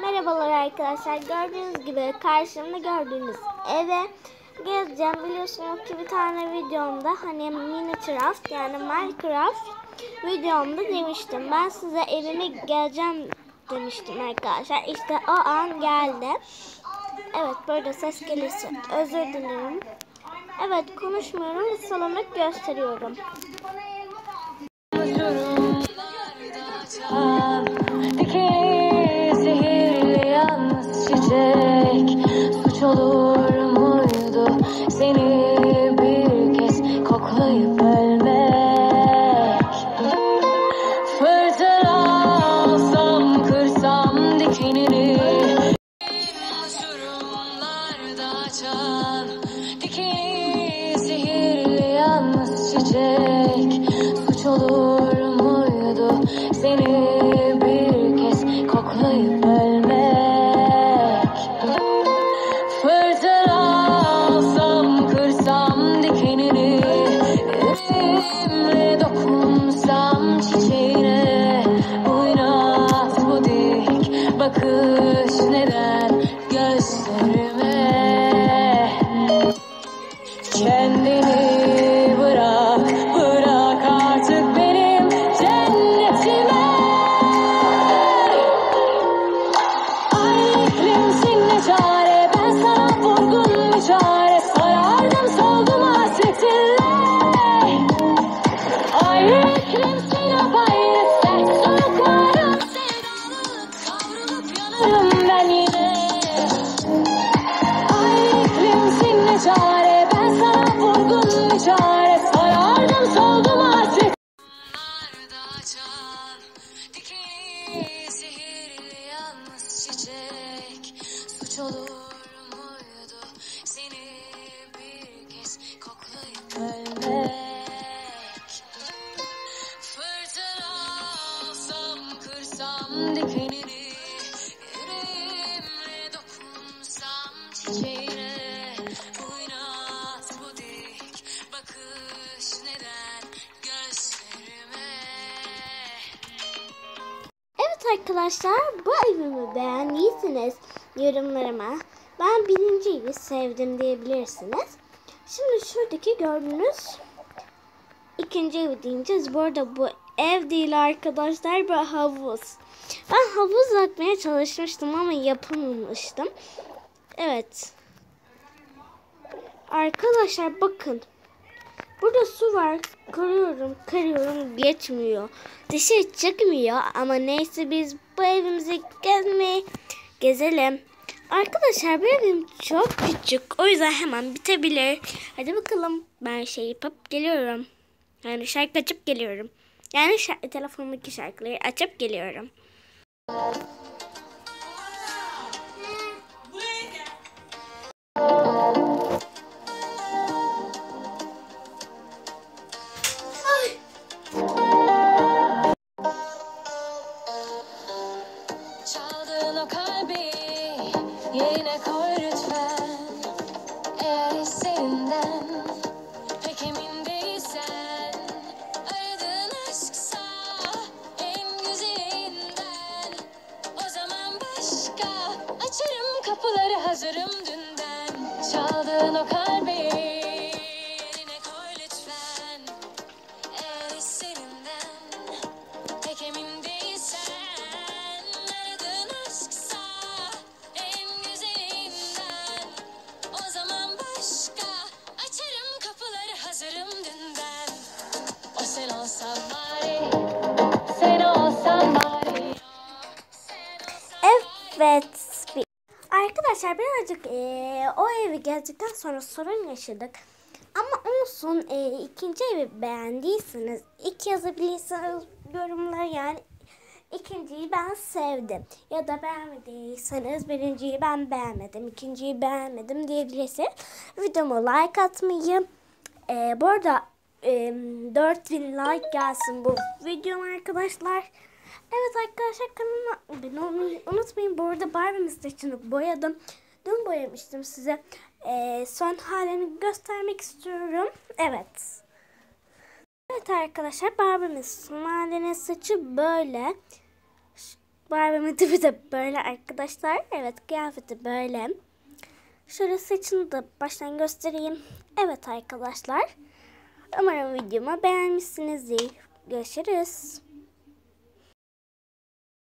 Merhabalar arkadaşlar. Gördüğünüz gibi karşımda gördüğünüz eve gezeceğim. Biliyorsunuz ki bir tane videomda hani Minecraft yani Minecraft videomda demiştim. Ben size evime geleceğim demiştim arkadaşlar. İşte o an geldi. Evet, böyle ses gelirse özür dilerim. Evet, konuşmuyorum ve salonu gösteriyorum. Zehirli yalnız çiçek, suç olur muydu seni bir kez koklayıp ölmek? Fırtına alsam kırsam dikenini, uçurumlarda açan dikeni zehirli yalnız çiçek, suç olur muydu seni koklayıp ölmek? Fırtına alsam kırsam dikenini, elimle dokunsam çiçeğine, bu inat bu dik bakış neden gözlerime? Kendini bırak, bırak artık benim cennetime. Çare, ben sana vurgun bir çare, sarardım soldum hasretinle. Ayrı iklimsin apayrı, sert soğuklarım sevdalı, kavrulup yanarım ben yine. Ayrı iklimsin ne çare, ben sana vurgun bir çare, sarardım soldum hasretinle. Dikeni zehirli yalnız çiçek, suç olur muydu seni bir kez koklayıp ölmek? Fırtına alsam kırsam dikenini, yüreğimle dokunsam çiçeğine, bu inat bu dik bakış neden gözlerime? Evet arkadaşlar, bu evimi beğendiyseniz yorumlarıma ben birinci evi sevdim diyebilirsiniz. Şimdi şuradaki gördüğünüz ikinci evi diyeceğiz. Bu arada bu ev değil arkadaşlar, bu havuz. Ben havuz yapmaya çalışmıştım ama yapamamıştım. Evet. Arkadaşlar bakın. Burada su var. Karıyorum geçmiyor. Dışarı çıkmıyor ama neyse biz bu evimizi gezelim. Arkadaşlar bu evim çok küçük. O yüzden hemen bitebilir. Hadi bakalım. Ben şey yapıp geliyorum. Yani şarkı açıp geliyorum. Yani telefondaki şarkıları açıp geliyorum. Çaldığın o kalbi yerine koy lütfen. Eğer hislerinden pek emin değilsen, aradığın aşksa en güzelinden, o zaman başka açarım kapıları, hazırım dünden. Çaldığın o kalbi yerine koy lütfen. Eğer hislerinden pek emin değilsen, aradığın aşksa en güzelinden, o zaman başka açarım kapıları, hazırım dünden. O sen olsan bari, sen olsan bari. Evet. Arkadaşlar birazcık o evi gezdikten sonra sorun yaşadık. Ama olsun, ikinci evi beğendiyseniz iki yazabilirsiniz yorumlara, yani ikinciyi ben sevdim. Ya da beğenmediyseniz birinciyi ben beğenmedim, ikinciyi beğenmedim diyebilirsiniz. Videoma like atmayı. Bu arada 4000 like gelsin bu videom arkadaşlar. Evet arkadaşlar, kanalıma abone olmayı unutmayın. Bu arada Barbie'min saçını boyadım. Dün boyamıştım size. Son halini göstermek istiyorum. Evet. Evet arkadaşlar, Barbie'min son halinin saçı böyle. Barbie'min tipi de böyle arkadaşlar. Evet, kıyafeti böyle. Şöyle saçını da baştan göstereyim. Evet arkadaşlar. Umarım videomu beğenmişsinizdir. Görüşürüz.